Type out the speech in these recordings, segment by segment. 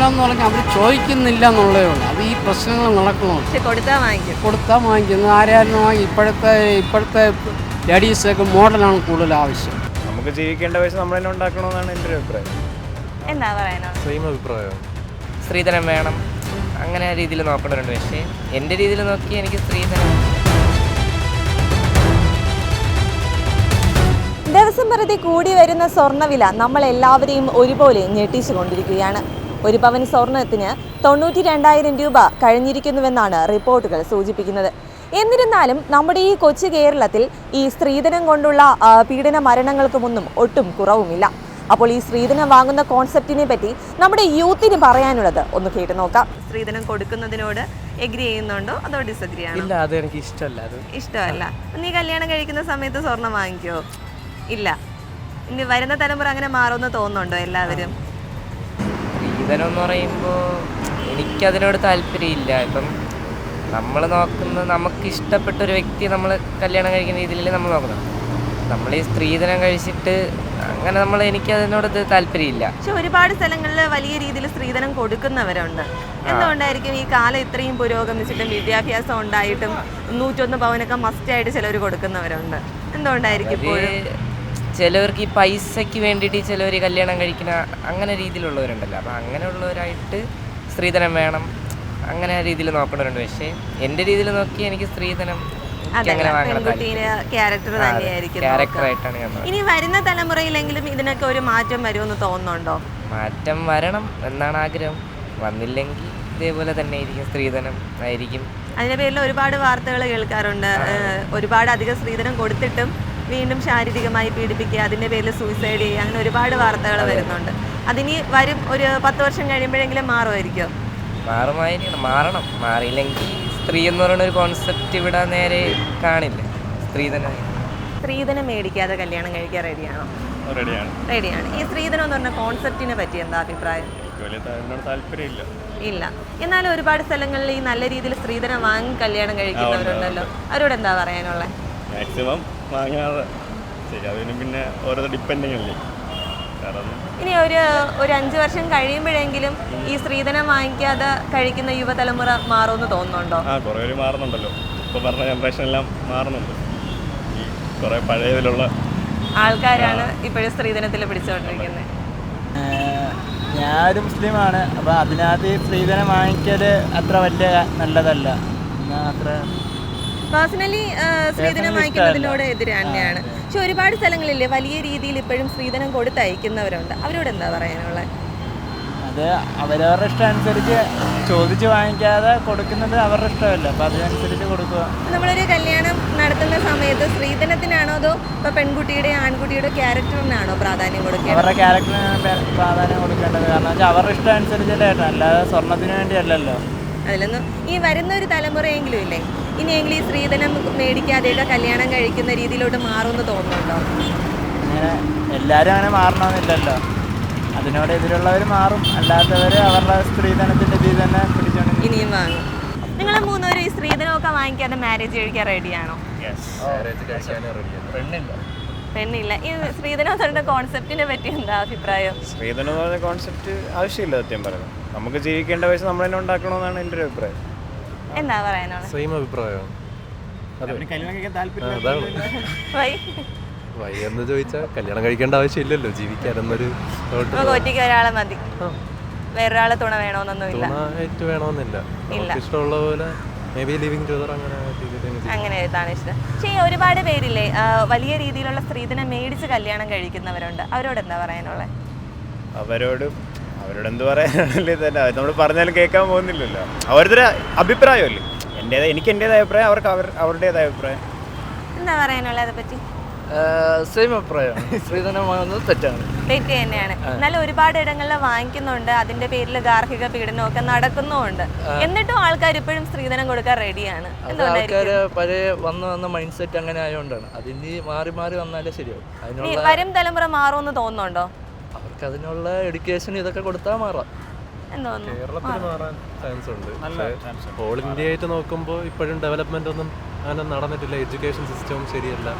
എന്ന് പറഞ്ഞാൽ അവർ ചോദിക്കുന്നില്ല എന്നുള്ളതേ ഉള്ളൂ. അത് ഈ പ്രശ്നങ്ങൾ നടക്കുന്നുണ്ട്. കൊടുത്താൽ വാങ്ങിക്കുന്നത് ആരായിരുന്നു? ഇപ്പോഴത്തെ ലേഡീസൊക്കെ മോഡലാണ് കൂടുതൽ ആവശ്യം. നമുക്ക് ജീവിക്കേണ്ട വയസ്സ് നമ്മൾ തന്നെ ഉണ്ടാക്കണമെന്നാണ് എൻ്റെ ഒരു അഭിപ്രായം. എന്താ പറയാനോ? സെയിം അഭിപ്രായം. സ്ത്രീധനം വേണം അങ്ങനെ രീതിയിൽ നോക്കേണ്ടതുണ്ട്. പക്ഷേ എൻ്റെ രീതിയിൽ നോക്കി എനിക്ക് സ്ത്രീധനം ദിവസം പ്രതി കൂടി വരുന്ന സ്വർണ്ണവില നമ്മളെല്ലാവരെയും ഒരുപോലെ ഞെട്ടിച്ചുകൊണ്ടിരിക്കുകയാണ്. ഒരു പവൻ സ്വർണ്ണത്തിന് 92,000 രൂപ കഴിഞ്ഞിരിക്കുന്നുവെന്നാണ് റിപ്പോർട്ടുകൾ സൂചിപ്പിക്കുന്നത്. എന്നിരുന്നാലും നമ്മുടെ ഈ കൊച്ചു കേരളത്തിൽ ഈ സ്ത്രീധനം കൊണ്ടുള്ള പീഡന മരണങ്ങൾക്കുമൊന്നും ഒട്ടും കുറവുമില്ല. അപ്പോൾ ഈ സ്ത്രീധനം വാങ്ങുന്ന കോൺസെപ്റ്റിനെ പറ്റി നമ്മുടെ യൂത്തിന് പറയാനുള്ളത് ഒന്ന് കേട്ട് നോക്കാം. സ്ത്രീധനം കൊടുക്കുന്നതിനോട് എഗ്രി ചെയ്യുന്നുണ്ടോ അതോ ഡിസഗ്രി ആണോ? ഇല്ല, അത് എനിക്ക് ഇഷ്ടമല്ല. നീ കല്യാണം കഴിക്കുന്ന സമയത്ത് സ്വർണം വാങ്ങിക്കോ? ഇല്ല. ഇനി വരുന്ന തലമുറ അങ്ങനെ മാറുമെന്ന് തോന്നുന്നുണ്ടോ എല്ലാവരും? സ്ത്രീധനം എന്ന് പറയുമ്പോൾ എനിക്കതിനോട് താല്പര്യമില്ല. ഇപ്പം നമ്മൾ നോക്കുന്നത് നമുക്ക് ഇഷ്ടപ്പെട്ട ഒരു വ്യക്തിയെ നമ്മൾ കല്യാണം കഴിക്കുന്ന രീതിയിലല്ലേ നമ്മൾ നോക്കുന്നത്. നമ്മൾ ഈ സ്ത്രീധനം കഴിച്ചിട്ട് അങ്ങനെ എനിക്കതിനോട് താല്പര്യമില്ല. പക്ഷെ ഒരുപാട് സ്ഥലങ്ങളിൽ വലിയ രീതിയിൽ സ്ത്രീധനം കൊടുക്കുന്നവരുണ്ട്. എന്തുകൊണ്ടായിരിക്കും ഈ കാലം ഇത്രയും പുരോഗമിച്ചിട്ടും വിദ്യാഭ്യാസം ഉണ്ടായിട്ടും 101 പവനൊക്കെ മസ്റ്റായിട്ട് ചിലർ കൊടുക്കുന്നവരുണ്ട്? എന്തുകൊണ്ടായിരിക്കും? ചിലവർക്ക് ഈ പൈസയ്ക്ക് വേണ്ടിയിട്ട് ചിലവർ കല്യാണം കഴിക്കുന്ന അങ്ങനെ രീതിയിലുള്ളവരുണ്ടല്ലോ. അപ്പം അങ്ങനെയുള്ളവരായിട്ട് സ്ത്രീധനം വേണം അങ്ങനെ രീതിയിൽ നോക്കേണ്ടവരുണ്ട്. പക്ഷേ എൻ്റെ രീതിയിൽ നോക്കി എനിക്ക് സ്ത്രീധനം ക്യാരക്ടറായിട്ടാണ് ഞാൻ. ഇനി വരുന്ന തലമുറയിലെങ്കിലും ഇതിനൊക്കെ ഒരു മാറ്റം വരുമെന്ന് തോന്നുന്നുണ്ടോ? മാറ്റം വരണം എന്നാണ് ആഗ്രഹം. വന്നില്ലെങ്കിൽ ഇതേപോലെ തന്നെ ആയിരിക്കും, സ്ത്രീധനം ആയിരിക്കും. അതിന്റെ പേരിൽ ഒരുപാട് വാർത്തകൾ കേൾക്കാറുണ്ട്. ഒരുപാട് അധികം സ്ത്രീധനം കൊടുത്തിട്ടും വീണ്ടും ശാരീരികമായി പീഡിപ്പിക്കുക, അതിന്റെ പേരിൽ സൂയിസൈഡ് ചെയ്യുക, അങ്ങനെ ഒരുപാട് വാർത്തകൾ വരുന്നുണ്ട്. അതിനി വരും ഒരു 10 വർഷം കഴിയുമ്പോഴെങ്കിലും മാറുമായിരിക്കും? മാറണം. മാറിയില്ലെങ്കിൽ സ്ത്രീ എന്ന് പറയുന്ന ഒരു കോൺസെപ്റ്റ് ഇവിടെ നേരെ കാണില്ല. സ്ത്രീധനം മേടിക്കാതെ കല്യാണം കഴിക്കാൻ റെഡിയാണോ? റെഡിയാണ്. ഈ സ്ത്രീധനം എന്ന് പറഞ്ഞ കോൺസെപ്റ്റിനെ പറ്റി എന്താ അഭിപ്രായം? താല്പര്യമില്ല. ഇല്ല. എന്നാലും ഒരുപാട് സ്ഥലങ്ങളിൽ ഈ നല്ല രീതിയിൽ സ്ത്രീധനം വാങ്ങി കല്യാണം കഴിക്കുന്നവരുണ്ടല്ലോ, അവരോട് എന്താ പറയാനുള്ളത്? മാക്സിമം വാങ്ങാതെ പിന്നെ ഓരോ ഡിപ്പെൻഡിങ് അല്ലേ. ഇനി ഒരു 5 വർഷം കഴിയുമ്പോഴെങ്കിലും ഈ സ്ത്രീധനം വാങ്ങിക്കാതെ കഴിക്കുന്ന യുവതലമുറ മാറുമെന്ന് തോന്നുന്നുണ്ടോ? കുറേ പേര് മാറുന്നുണ്ടല്ലോ. ഇപ്പോൾ പറഞ്ഞ ജനറേഷൻ എല്ലാം മാറുന്നുണ്ട്. ഈ കുറേ പഴയതിലുള്ള ആൾക്കാരാണ് ഇപ്പോഴും സ്ത്രീധനത്തിൽ പിടിച്ചുകൊണ്ടിരിക്കുന്നത്. ഞാനൊരു മുസ്ലിമാണ്. അപ്പോൾ അതിനകത്ത് സ്ത്രീധനം വാങ്ങിക്കൽ അത്ര വലിയ നല്ലതല്ല. പേഴ്സണലി സ്ത്രീധനം വാങ്ങിക്കുന്നതിനോട് എതിര് തന്നെയാണ്. പക്ഷെ ഒരുപാട് സ്ഥലങ്ങളില്ലേ വലിയ രീതിയിൽ ഇപ്പോഴും സ്ത്രീധനം കൊടുത്തയക്കുന്നവരുണ്ട്, അവരോട് എന്താ പറയാനുള്ളത്? അത് അവരവരുടെ ഇഷ്ടം അനുസരിച്ച് ചോദിച്ച് വാങ്ങിക്കാതെ കൊടുക്കുന്നത് അവരുടെ ഇഷ്ടമല്ല. അപ്പം അതിനനുസരിച്ച് കൊടുക്കുക. നമ്മളൊരു കല്യാണം നടത്തുന്ന സമയത്ത് സ്ത്രീധനത്തിനാണോ അതോ ഇപ്പോൾ പെൺകുട്ടിയുടെ ആൺകുട്ടിയുടെ ക്യാരക്ടറിനാണോ പ്രാധാന്യം കൊടുക്കുക? അവരുടെ ക്യാരക്ടറിനാണ് പ്രാധാന്യം കൊടുക്കേണ്ടത്. കാരണം വെച്ചാൽ അവരുടെ ഇഷ്ടം അനുസരിച്ചല്ലേ കേട്ടോ, അല്ലാതെ സ്വർണ്ണത്തിന് വേണ്ടിയല്ലല്ലോ. അതിലൊന്നും ഈ വരുന്ന ഒരു തലമുറയെങ്കിലും ഇല്ലേ ഇനിയെങ്കിലും ഈ സ്ത്രീധനം മേടിക്കാതെയൊക്കെ കല്യാണം കഴിക്കുന്ന രീതിയിലോട്ട് മാറുമെന്ന് തോന്നുന്നുണ്ടോ? അങ്ങനെ എല്ലാവരും അങ്ങനെ മാറണമെന്നില്ലല്ലോ. അതിനോട് എതിരുള്ളവർ മാറും, അല്ലാത്തവർ അവരുടെ സ്ത്രീധനത്തിൻ്റെ ഇതിൽ തന്നെ പിടിച്ചോണ്ട് ഇനിയും വാങ്ങും. നിങ്ങൾ 3 പേരും ഈ സ്ത്രീധനമൊക്കെ വാങ്ങിക്കാതെ മാരേജ് കഴിക്കാൻ റെഡിയാണോ? പെണ്ണില്ല. ഈ സ്ത്രീധനം എന്ന് കോൺസെപ്റ്റിനെ പറ്റി എന്താ അഭിപ്രായം? സ്ത്രീധനം എന്ന് പറഞ്ഞ കോൺസെപ്റ്റ് ആവശ്യമില്ല. സത്യം പറയുന്നത് നമുക്ക് ജീവിക്കേണ്ട വയസ്സ് നമ്മൾ തന്നെ ഉണ്ടാക്കണമെന്നാണ് എൻ്റെ ഒരു അഭിപ്രായം. എന്താ പറയാനുള്ളത്? സെയിം അഭിപ്രായം. എന്ന് ചോദിച്ചാൽ കല്യാണം കഴിക്കേണ്ട ആവശ്യമില്ലല്ലോ, ജീവിക്കാനെന്നൊരു ഒറ്റയ്ക്ക് ഒരാളെ മതി, വേറൊരാളെ തുണ വേണമെന്നൊന്നുമില്ല. വേണമെന്നില്ല, ഇഷ്ടമുള്ള പോലെ അങ്ങനെ ഇതാണ് ഇഷ്ടം. പക്ഷേ ഒരുപാട് പേരില്ലേ വലിയ രീതിയിലുള്ള സ്ത്രീധനം മേടിച്ച് കല്യാണം കഴിക്കുന്നവരുണ്ട്, അവരോട് എന്താ പറയാനുള്ളത്? അവരോടെന്ത് പറയാനല്ലേ തന്നെ, നമ്മൾ പറഞ്ഞാലും കേൾക്കാൻ പോകുന്നില്ലല്ലോ. അവരുടെ അഭിപ്രായമല്ലേ. എനിക്ക് എൻ്റേതായ അഭിപ്രായം, അവർക്ക് അവരുടേതായ അഭിപ്രായം. എന്താ പറയാനുള്ളത് അതേ പറ്റി? സെയിം അഭിപ്രായമാണ്. സ്ത്രീധനം വാങ്ങുന്നത് തെറ്റാണ്, തെറ്റ് തന്നെയാണ്. എന്നാലും ഒരുപാട് ഇടങ്ങളിൽ വാങ്ങിക്കുന്നുണ്ട്, അതിന്റെ പേരിൽ ഗാർഹിക പീഡനമൊക്കെ നടക്കുന്നുമുണ്ട്. എന്നിട്ടും ആൾക്കാർ ഇപ്പോഴും സ്ത്രീധനം കൊടുക്കാൻ റെഡിയാണ്. പഴയ വന്ന മൈൻഡ് സെറ്റ് അങ്ങനെ ആയതുകൊണ്ടാണ്. അതിന് മാറി മാറി വന്നാലേ ശരിയാവും. വരും തലമുറ മാറുമെന്ന് തോന്നുന്നുണ്ടോ? അവർക്ക് അതിനുള്ള എഡ്യൂക്കേഷൻ ഇതൊക്കെ കൊടുത്താൽ മാറാം. കേരളത്തിൽ മാറാൻ ചാൻസ് ഉണ്ട്. പക്ഷേ ഓൾ ഇന്ത്യ ആയിട്ട് നോക്കുമ്പോൾ ഇപ്പോഴും ഡെവലപ്മെന്റ് ഒന്നും അങ്ങനെ നടന്നിട്ടില്ല. എഡ്യൂക്കേഷൻ സിസ്റ്റവും ശരിയല്ല.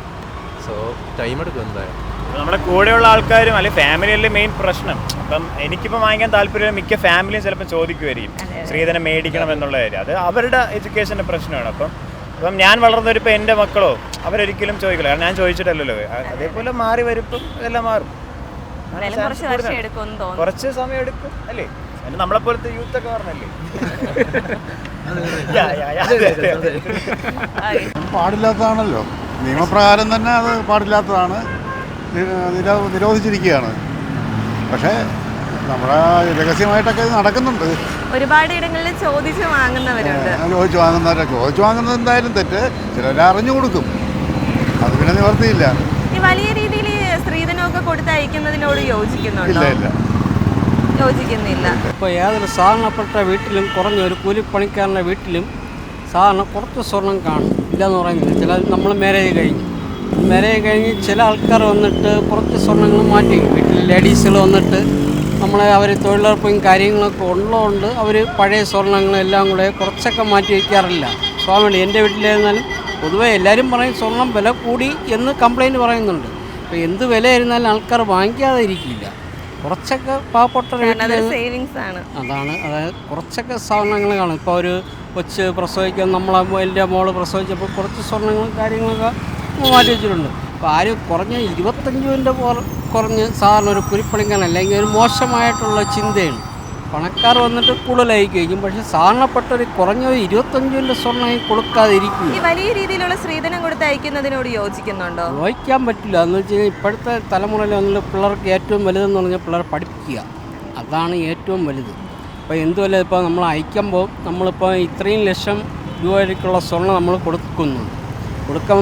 സോ ടൈം എടുക്കും എന്തായാലും. നമ്മുടെ കൂടെയുള്ള ആൾക്കാരും അല്ലെങ്കിൽ ഫാമിലിയല്ലേ മെയിൻ പ്രശ്നം. അപ്പം എനിക്കിപ്പോൾ വാങ്ങിക്കാൻ താല്പര്യം മിക്ക ഫാമിലിയും ചിലപ്പോൾ ചോദിക്കുമായിരിക്കും സ്ത്രീധനം മേടിക്കണം എന്നുള്ള കാര്യം. അത് അവരുടെ എഡ്യൂക്കേഷൻ്റെ പ്രശ്നമാണ്. അപ്പം ഞാൻ വളർന്നവരിപ്പോൾ എൻ്റെ മക്കളോ അവരൊരിക്കലും ചോദിക്കില്ല, കാരണം ഞാൻ ചോദിച്ചിട്ടല്ലല്ലോ. അതേപോലെ മാറി വരുമ്പം ഇതെല്ലാം മാറും. കുറച്ച് സമയം എടുക്കും അല്ലേ, അതിന് നമ്മളെപ്പോലത്തെ യൂത്തൊക്കെ പറഞ്ഞല്ലേ. പാടില്ലാത്തതാണല്ലോ, നിയമപ്രകാരം തന്നെ അത് പാടില്ലാത്തതാണ്, നിരോധിച്ചിരിക്കുകയാണ്. പക്ഷേ നമ്മുടെ രഹസ്യമായിട്ടൊക്കെ ഇത് നടക്കുന്നുണ്ട്. ഒരുപാട് ഇടങ്ങളിൽ ചോദിച്ചു വാങ്ങുന്നവരുണ്ട്. ചോദിച്ചു വാങ്ങുന്നത് എന്തായാലും തെറ്റ്, ചിലർ അറിഞ്ഞു കൊടുക്കും, അത് പിന്നെ നിവർത്തിയില്ല. ഈ വലിയ രീതിയിൽ സ്ത്രീധനമൊക്കെ കൊടുത്തയക്കുന്നതിനോട് യോജിക്കുന്നുണ്ടോ? ഇല്ല ഇല്ല, യോജിക്കുന്നില്ല. ഇപ്പോൾ ഏതൊരു സാധാരണപ്പെട്ട വീട്ടിലും കുറഞ്ഞ ഒരു കൂലിപ്പണിക്കാരൻ്റെ വീട്ടിലും സാധാരണ കുറച്ച് സ്വർണം കാണും, ഇല്ലയെന്ന് പറയുന്നില്ല. ചില നമ്മൾ മാരേജ് കഴിഞ്ഞ് ചില ആൾക്കാർ വന്നിട്ട് കുറച്ച് സ്വർണ്ണങ്ങൾ മാറ്റി വീട്ടിൽ ലേഡീസുകൾ വന്നിട്ട് നമ്മളെ അവർ തൊഴിലുറപ്പും കാര്യങ്ങളൊക്കെ ഉള്ളതുകൊണ്ട് അവർ പഴയ സ്വർണ്ണങ്ങളെല്ലാം കൂടെ കുറച്ചൊക്കെ മാറ്റി വയ്ക്കാറില്ല. സ്വാമിയുടെ എൻ്റെ വീട്ടിലായിരുന്നാലും പൊതുവെ എല്ലാവരും പറയും സ്വർണം വില കൂടി എന്ന് കംപ്ലയിൻറ്റ് പറയുന്നുണ്ട്. അപ്പോൾ എന്ത് വിലയായിരുന്നാലും ആൾക്കാർ വാങ്ങിക്കാതെ ഇരിക്കില്ല. കുറച്ചൊക്കെ പാവപ്പെട്ട സേവിങ്സ് ആണ്. അതായത് കുറച്ചൊക്കെ സ്വർണ്ണങ്ങൾ കാണും. ഇപ്പോൾ ഒരു കൊച്ച് പ്രസവിക്കാൻ എൻ്റെ മോള് പ്രസവിച്ചപ്പോൾ കുറച്ച് സ്വർണ്ണങ്ങളും കാര്യങ്ങളൊക്കെ മാറ്റി വെച്ചിട്ടുണ്ട്. അപ്പോൾ ആരും കുറഞ്ഞ 25 കുറഞ്ഞ് സാധാരണ ഒരു കുരിപ്പണിക്കാരൻ അല്ലെങ്കിൽ ഒരു മോശമായിട്ടുള്ള ചിന്തയാണ്. പണക്കാർ വന്നിട്ട് കൂടുതലായിരിക്കും, പക്ഷേ സാധാരണപ്പെട്ട ഒരു കുറഞ്ഞ 25 സ്വർണ്ണം കൊടുക്കാതിരിക്കും. ഈ വലിയ രീതിയിലുള്ള സ്ത്രീധനം കൊടുത്ത് അയക്കുന്നതിനോട് യോജിക്കുന്നുണ്ടോ? യോജിക്കാൻ പറ്റില്ല. എന്ന് വെച്ച് കഴിഞ്ഞാൽ ഇപ്പോഴത്തെ തലമുറയിൽ വന്നിട്ട് പിള്ളേർക്ക് ഏറ്റവും വലുതെന്ന് പറഞ്ഞാൽ പിള്ളേരെ പഠിപ്പിക്കുക, അതാണ് ഏറ്റവും വലുത്. ഇപ്പോൾ എന്തുമല്ല, ഇപ്പോൾ നമ്മൾ അയക്കുമ്പോൾ നമ്മളിപ്പോൾ ഇത്രയും ലക്ഷം രൂപയ്ക്കുള്ള സ്വർണ്ണം നമ്മൾ കൊടുക്കുമ്പോൾ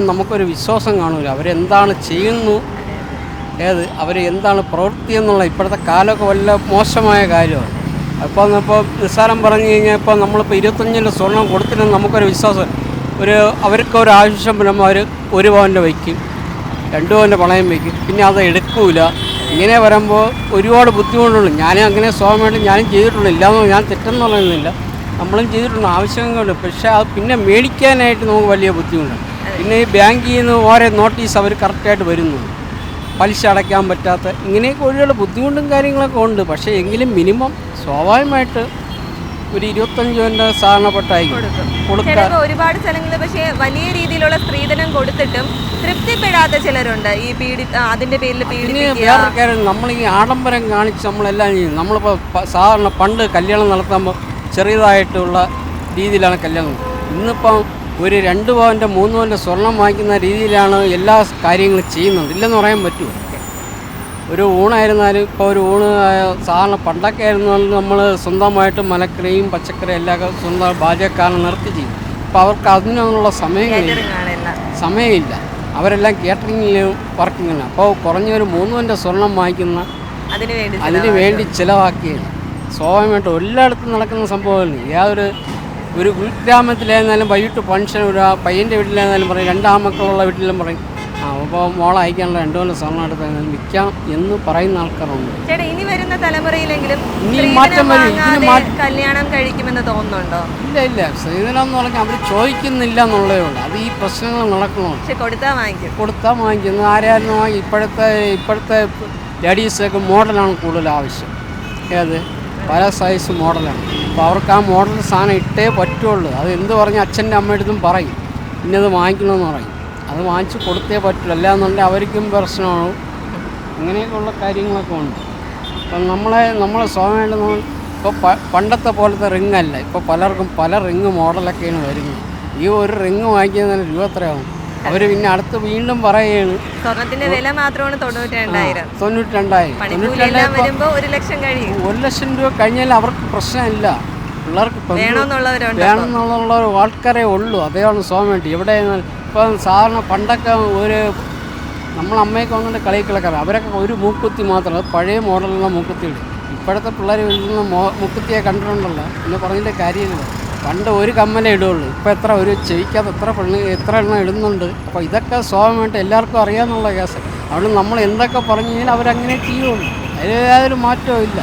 നമുക്കൊരു വിശ്വാസം കാണില്ല. അവരെന്താണ് ചെയ്യുന്നു, അവർ എന്താണ് പ്രവൃത്തി എന്നുള്ള ഇപ്പോഴത്തെ കാലമൊക്കെ വല്ല മോശമായ കാര്യമാണ്. അപ്പോൾ നിസ്സാരം പറഞ്ഞു കഴിഞ്ഞാൽ ഇപ്പോൾ നമ്മളിപ്പോൾ 25 സ്വർണം കൊടുത്തിട്ടുണ്ടെങ്കിൽ നമുക്കൊരു വിശ്വാസം, അവർക്കൊരു ആവശ്യം വരുമ്പോൾ അവർ 1 പവൻ്റെ വയ്ക്കും, 2 പവൻ്റെ പണയം വയ്ക്കും, പിന്നെ അത് എടുക്കൂല. ഇങ്ങനെ വരുമ്പോൾ ഒരുപാട് ബുദ്ധിമുട്ടുണ്ട്. അങ്ങനെ സ്വാഭാവികമായിട്ടും ഞാനും ചെയ്തിട്ടുണ്ട്, ഇല്ലാന്നോ ഞാൻ തെറ്റെന്ന് പറയുന്നില്ല, നമ്മളും ചെയ്തിട്ടുണ്ട് ആവശ്യങ്ങളുണ്ട്. പക്ഷേ അത് പിന്നെ മേടിക്കാനായിട്ട് നമുക്ക് വലിയ ബുദ്ധിമുട്ടാണ്. പിന്നെ ഈ ബാങ്കിൽ നിന്ന് ഓരോ നോട്ടീസ് അവർ കറക്റ്റായിട്ട് വരുന്നുണ്ട്, പലിശ അടയ്ക്കാൻ പറ്റാത്ത ഇങ്ങനെയൊക്കെ ഒരുപാട് ബുദ്ധിമുട്ടും കാര്യങ്ങളൊക്കെ ഉണ്ട്. പക്ഷേ എങ്കിലും മിനിമം സ്വാഭാവികമായിട്ട് ഒരു 25 കൊടുക്കുക. ഒരുപാട് സ്ഥലങ്ങളിൽ പക്ഷേ വലിയ രീതിയിലുള്ള സ്ത്രീധനം കൊടുത്തിട്ടും തൃപ്തിപ്പെടാത്ത ചിലരുണ്ട്. ഈ അതിന്റെ പേരിൽ വേറെ കാര്യം, നമ്മൾ ഈ ആഡംബരം കാണിച്ച് നമ്മളെല്ലാം ചെയ്യും. നമ്മളിപ്പോൾ സാധാരണ പണ്ട് കല്യാണം നടത്തുമ്പോൾ ചെറിയതായിട്ടുള്ള രീതിയിലാണ് കല്യാണം. ഇന്നിപ്പം ഒരു 2 പവൻ്റെ 3 പവൻ്റെ സ്വർണം വാങ്ങിക്കുന്ന രീതിയിലാണ് എല്ലാ കാര്യങ്ങളും ചെയ്യുന്നത്, ഇല്ലെന്ന് പറയാൻ പറ്റുമോ? ഒരു ഊണായിരുന്നാലും ഇപ്പോൾ ഒരു ഊണ് സാധാരണ പണ്ടൊക്കെ ആയിരുന്നാലും നമ്മൾ സ്വന്തമായിട്ട് മലക്കറിയും പച്ചക്കറി എല്ലാം സ്വന്തം പാചകക്കാരനെ നിർത്തി ചെയ്യും. ഇപ്പോൾ അവർക്ക് അതിനുള്ള സമയമില്ല, അവരെല്ലാം കേറ്ററിങ്ങിലും വർക്കിങ്ങിലാണ്. അപ്പോൾ കുറഞ്ഞൊരു 3 പവൻ്റെ സ്വർണം വാങ്ങിക്കുന്ന അതിന് വേണ്ടി ചിലവാക്കിയാണ്. സ്വാഭാവികമായിട്ടും എല്ലായിടത്തും നടക്കുന്ന സംഭവമല്ലേ. ഒരു ഉൾഗ്രാമത്തിലായിരുന്നാലും വൈകിട്ട് ഫംഗ്ഷൻ ഒരു പയ്യൻ്റെ വീട്ടിലായിരുന്നാലും പറയും, 2 ആൺമക്കളുള്ള വീട്ടിലും പറയും അപ്പോൾ മോളെ അയക്കാനുള്ള 2 പവൻ്റെ സ്വർണ്ണം എടുത്താൽ വിൽക്കാം എന്ന് പറയുന്ന ആൾക്കാരുണ്ട്. ഇനി വരുന്ന തലമുറയിലെങ്കിലും കല്യാണം കഴിക്കുമെന്ന് തോന്നുന്നുണ്ടോ? ഇല്ല, സ്ത്രീധനം എന്ന് പറഞ്ഞാൽ അവർ ചോദിക്കുന്നില്ല എന്നുള്ളതേ ഉള്ളൂ. അത് ഈ പ്രശ്നങ്ങൾ നടക്കണോ, കൊടുത്താൽ വാങ്ങിക്കുന്നത് ആരായിരുന്നു. ഇപ്പോഴത്തെ ലേഡീസൊക്കെ മോഡലാണ് കൂടുതൽ ആവശ്യം. പല സൈസ് മോഡലാണ്. അപ്പോൾ അവർക്ക് ആ മോഡൽ സാധനം ഇട്ടേ പറ്റുള്ളൂ. അത് എന്ത് പറഞ്ഞാൽ അച്ഛൻ്റെ അമ്മയുടെ പറയും ഇന്നത് വാങ്ങിക്കണമെന്ന് പറയും, അത് വാങ്ങിച്ച് കൊടുത്തേ പറ്റുള്ളൂ, അല്ലാന്നുണ്ടെങ്കിൽ അവർക്കും പ്രശ്നമാണ്. അങ്ങനെയൊക്കെയുള്ള കാര്യങ്ങളൊക്കെ ഉണ്ട്. അപ്പം നമ്മളെ സ്വാഭാവികമായിട്ട് ഇപ്പോൾ പണ്ടത്തെ പോലത്തെ റിങ്ങല്ല, ഇപ്പോൾ പലർക്കും പല റിങ് മോഡലൊക്കെയാണ് വരുന്നത്. ഈ ഒരു റിങ് വാങ്ങിക്കുന്നതിന് രൂപ എത്രയാവും? അവർ പിന്നെ അടുത്ത് വീണ്ടും പറയുകയാണ് സ്വർണത്തിന്റെ വില മാത്രമാണ് 92,000. 92,000 1 ലക്ഷം രൂപ കഴിഞ്ഞാൽ അവർക്ക് പ്രശ്നമില്ല. പിള്ളേർക്ക് വേണമെന്നുള്ള ആൾക്കാരെ ഉള്ളൂ. അതേയാണ് സ്വാമിയായിട്ട് എവിടെ. ഇപ്പം സാധാരണ പണ്ടൊക്കെ നമ്മളമ്മയൊക്കെ വന്നിട്ട് കളിക്കളക്കാർ അവരൊക്കെ ഒരു മൂക്കുത്തി മാത്രം, അത് പഴയ മോഡലുള്ള മൂക്കുത്തിയുണ്ട്. ഇപ്പോഴത്തെ പിള്ളേർ വീഴുന്ന മൂക്കുത്തിയെ കണ്ടിട്ടുണ്ടല്ലോ, പിന്നെ പറഞ്ഞിട്ട് കാര്യമില്ല. പണ്ട് ഒരു കമ്മലേ ഇടുള്ളൂ, ഇപ്പോൾ ഒരു ചെവിക്കകത്ത് എത്ര എണ്ണം ഇടുന്നുണ്ട്. അപ്പോൾ ഇതൊക്കെ സ്വാഭാവികമായിട്ട് എല്ലാവർക്കും അറിയാമെന്നുള്ള കേസ്. അതുകൊണ്ട് നമ്മൾ എന്തൊക്കെ പറഞ്ഞു കഴിഞ്ഞാൽ അവരങ്ങനെ ചെയ്യുള്ളൂ, അതിൽ യാതൊരു മാറ്റവും ഇല്ല.